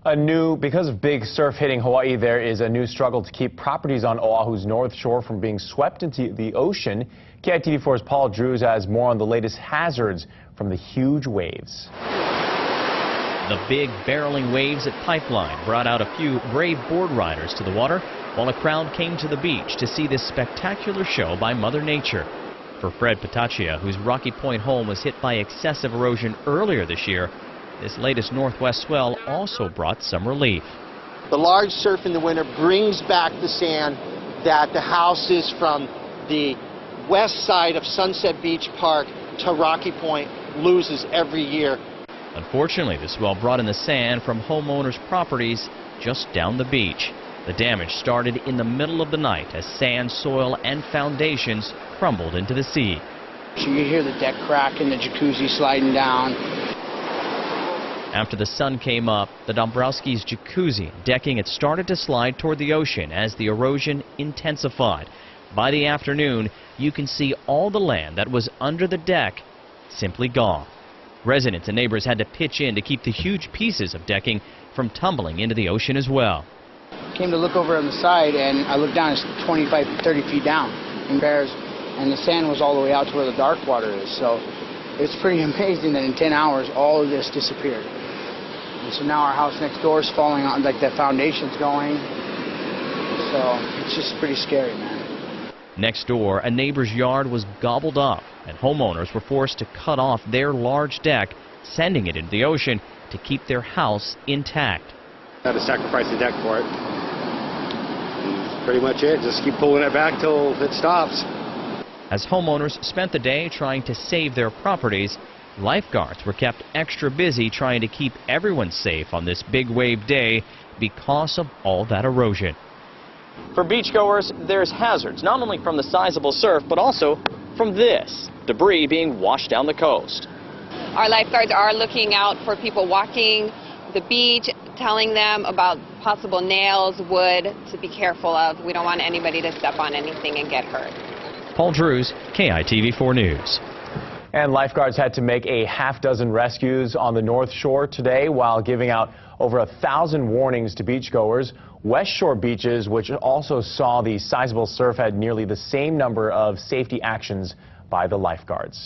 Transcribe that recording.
Because of big surf hitting Hawaii, there is a new struggle to keep properties on Oahu's north shore from being swept into the ocean. KITV4's Paul Drews has more on the latest hazards from the huge waves. The big barreling waves at Pipeline brought out a few brave board riders to the water, while a crowd came to the beach to see this spectacular show by Mother Nature. For Fred Patachia, whose Rocky Point home was hit by excessive erosion earlier this year, this latest northwest swell also brought some relief. The large surf in the winter brings back the sand that the houses from the west side of Sunset Beach Park to Rocky Point loses every year. Unfortunately, the swell brought in the sand from homeowners' properties just down the beach. The damage started in the middle of the night as sand, soil, and foundations crumbled into the sea. So you hear the deck crack and the jacuzzi sliding down. After the sun came up, the Dombrowski's jacuzzi decking had started to slide toward the ocean as the erosion intensified. By the afternoon, you can see all the land that was under the deck simply gone. Residents and neighbors had to pitch in to keep the huge pieces of decking from tumbling into the ocean as well. Came to look over on the side, and I looked down, it's 25 to 30 feet down in bears, and the sand was all the way out to where the dark water is. So it's pretty amazing that in 10 hours all of this disappeared. And so now our house next door is falling on, like the foundation's going. So it's just pretty scary, man. Next door, a neighbor's yard was gobbled up, and homeowners were forced to cut off their large deck, sending it into the ocean to keep their house intact. Had to sacrifice the deck for it. And pretty much it. Just keep pulling it back till it stops. As homeowners spent the day trying to save their properties, lifeguards were kept extra busy trying to keep everyone safe on this big wave day because of all that erosion. For beachgoers, there's hazards not only from the sizable surf, but also from this debris being washed down the coast. Our lifeguards are looking out for people walking the beach, telling them about possible nails, wood to be careful of. We don't want anybody to step on anything and get hurt. Paul Drews, KITV4 News. And lifeguards had to make a half-dozen rescues on the North Shore today while giving out over 1,000 warnings to beachgoers. West Shore beaches, which also saw the sizable surf, had nearly the same number of safety actions by the lifeguards.